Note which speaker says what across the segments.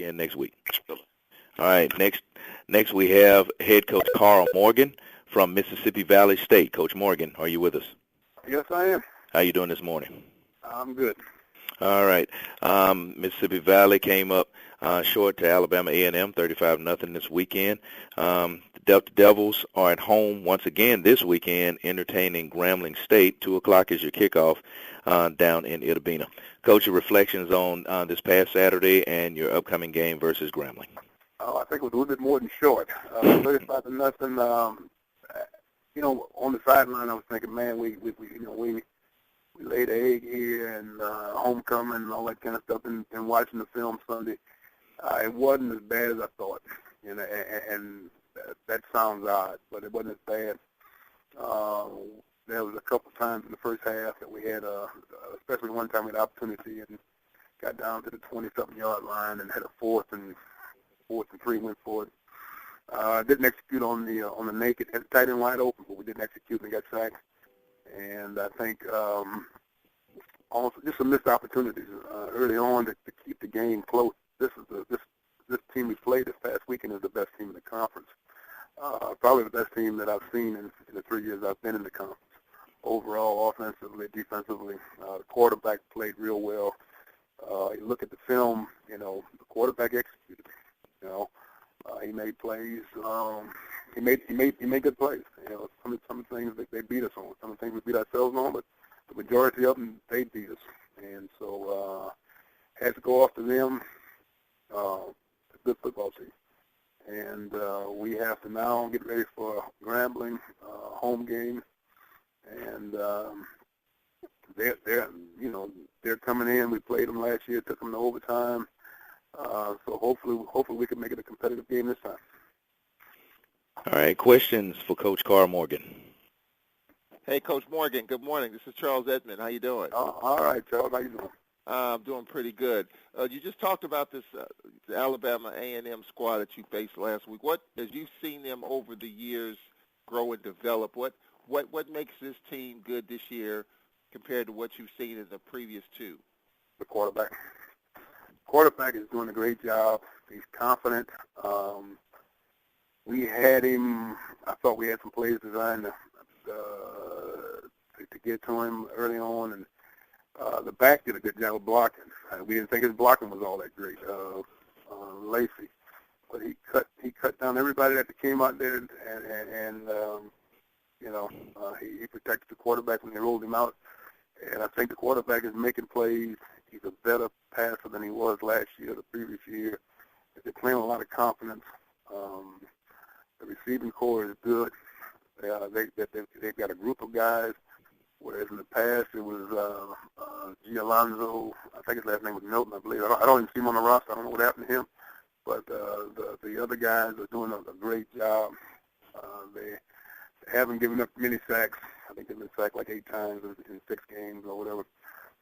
Speaker 1: again next week. All right, next we have head coach Karl Morgan from Mississippi Valley State. Coach Morgan, are you with us?
Speaker 2: Yes, I am.
Speaker 1: How you doing this morning?
Speaker 2: I'm good.
Speaker 1: All right. Mississippi Valley came up short to Alabama A&M, 35-0 this weekend. The Delta Devils are at home once again this weekend, entertaining Grambling State. 2 o'clock is your kickoff down in Itta Bena. Coach, your reflections on this past Saturday and your upcoming game versus Grambling.
Speaker 2: Oh, I think it was a little bit more than short. 35-0. On the sideline, I was thinking, man, we laid an egg here and homecoming and all that kind of stuff, and watching the film Sunday, it wasn't as bad as I thought. And that sounds odd, but it wasn't as bad. There was a couple of times in the first half that we had, especially one time we had opportunity and got down to the 20-something yard line and had a fourth and 3, went for it. Didn't execute on the naked, had tight end wide open, but we didn't execute and got sacked. And I think also just some missed opportunities early on to keep the game close. This team we played this past weekend is the best team in the conference. Probably the best team that I've seen in the 3 years I've been in the conference. Overall, offensively, defensively, the quarterback played real well. You look at the film, the quarterback executed. He made plays. He made good plays. Some of the things that they beat us on, some of the things we beat ourselves on, but the majority of them they beat us. And so had to go off to them. A good football team. And we have to now get ready for Grambling home game. And they're coming in. We played them last year, took them to overtime. So hopefully we can make it a competitive game this time.
Speaker 1: All right, questions for Coach Karl Morgan.
Speaker 3: Hey, Coach Morgan, good morning. This is Charles Edmond. How you doing?
Speaker 2: All right, Charles. How you doing?
Speaker 3: I'm doing pretty good. You just talked about this the Alabama A&M squad that you faced last week. As you've seen them over the years grow and develop, what makes this team good this year compared to what you've seen in the previous 2?
Speaker 2: The quarterback. Quarterback is doing a great job. He's confident. We had him. I thought we had some plays designed to get to him early on, and the back did a good job of blocking. We didn't think his blocking was all that great, Lacey, but he cut down everybody that came out there, and he protected the quarterback when they rolled him out. And I think the quarterback is making plays. He's a better passer than he was last year, the previous year. They're playing with a lot of confidence. The receiving core is good. They've got a group of guys, whereas in the past it was G. Alonzo. I think his last name was Milton, I believe. I don't even see him on the roster. I don't know what happened to him. But the other guys are doing a great job. They haven't given up many sacks. I think they've been sacked like 8 times in 6 games or whatever.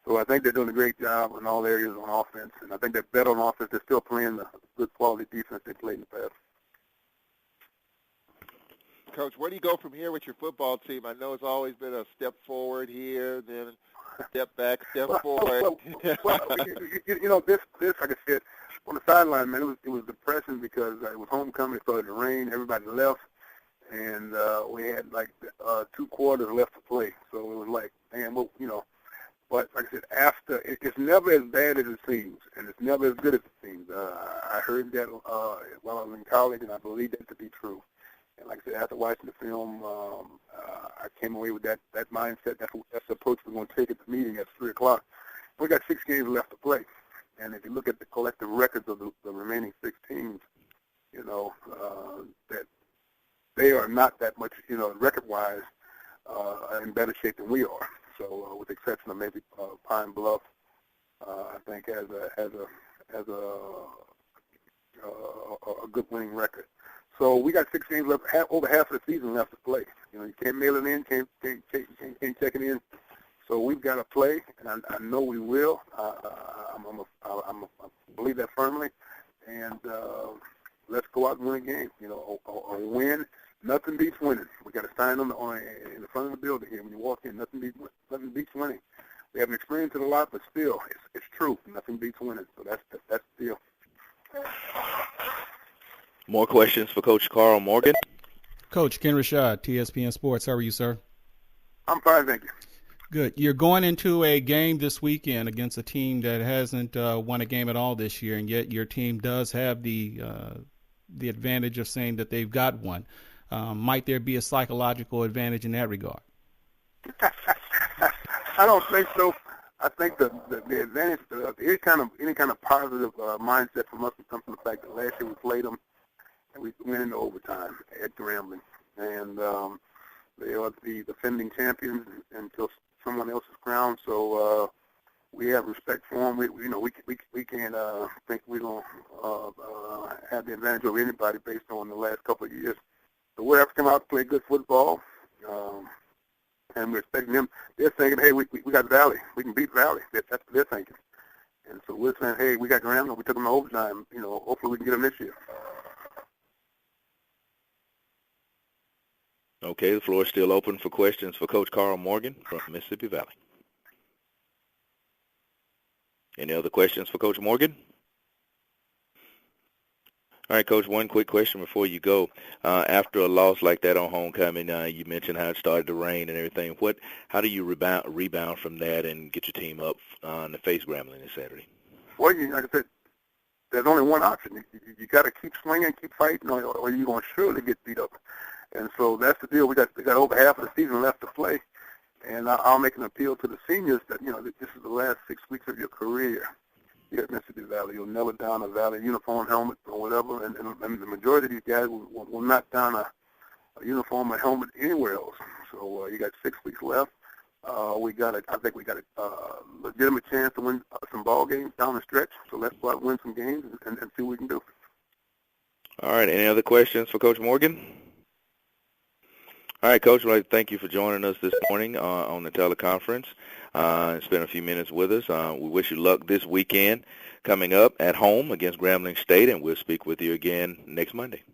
Speaker 2: So I think they're doing a great job in all areas on offense. And I think they're better on offense. They're still playing the good quality defense they played in the past.
Speaker 3: Coach, where do you go from here with your football team? I know it's always been a step forward here, then step back, step forward.
Speaker 2: This, like I said, on the sideline, man, it was depressing because it was homecoming. It started to rain. Everybody left. And we had, 2 quarters left to play. So it was like, man, But like I said, it's never as bad as it seems, and it's never as good as it seems. I heard that while I was in college, and I believe that to be true. And like I said, after watching the film, I came away with that mindset. That's the approach we're going to take at the meeting at 3 o'clock. We got 6 games left to play. And if you look at the collective records of the remaining 6 teams, that they are not that much, record-wise, in better shape than we are. So, with the exception of maybe Pine Bluff, I think has a good winning record. So we got 6 games left, over half of the season left to play. You can't mail it in, can't check it in. So we've got to play, and I know we will. I believe that firmly. And let's go out and win a game. A win. Nothing beats winning. We got a sign in the front of the building here when you walk in. Nothing beats winning. We haven't experienced it a lot, but still, it's true. Nothing beats winning. So that's the deal.
Speaker 1: More questions for Coach Karl Morgan.
Speaker 4: Coach Ken Rashad, TSPN Sports. How are you, sir?
Speaker 2: I'm fine, thank you.
Speaker 4: Good. You're going into a game this weekend against a team that hasn't won a game at all this year, and yet your team does have the advantage of saying that they've got one. Might there be a psychological advantage in that regard?
Speaker 2: I don't think so. I think the advantage, any kind of positive mindset from us comes from the fact that last year we played them and we went into overtime at Grambling, and they are the defending champions until someone else is crowned. So we have respect for them. We can't think we're gonna have the advantage over anybody based on the last couple of years. So we'll have to come out and play good football. And we're expecting them. They're thinking, hey, we got Valley. We can beat Valley. That's what they're thinking. And so we're saying, hey, we got Grambling. We took them to overtime. Hopefully we can get them this year.
Speaker 1: Okay, the floor is still open for questions for Coach Karl Morgan from Mississippi Valley. Any other questions for Coach Morgan? All right, Coach, one quick question before you go. After a loss like that on homecoming, you mentioned how it started to rain and everything. How do you rebound from that and get your team up to face Grambling this Saturday?
Speaker 2: Well, like I said, there's only one option. You got to keep swinging, keep fighting, or you're going to surely get beat up. And so that's the deal. We got over half of the season left to play. And I'll make an appeal to the seniors that, this is the last 6 weeks of your career here at Mississippi Valley. You'll never down a Valley uniform, helmet, or whatever. And the majority of these guys will not down a uniform or helmet anywhere else. So you got 6 weeks left. I think we got a legitimate chance to win some ball games down the stretch. So let's go out and win some games and see what we can do. All
Speaker 1: right. Any other questions for Coach Morgan? All right, Coach, I'd like to thank you for joining us this morning on the teleconference and spend a few minutes with us. We wish you luck this weekend coming up at home against Grambling State, and we'll speak with you again next Monday.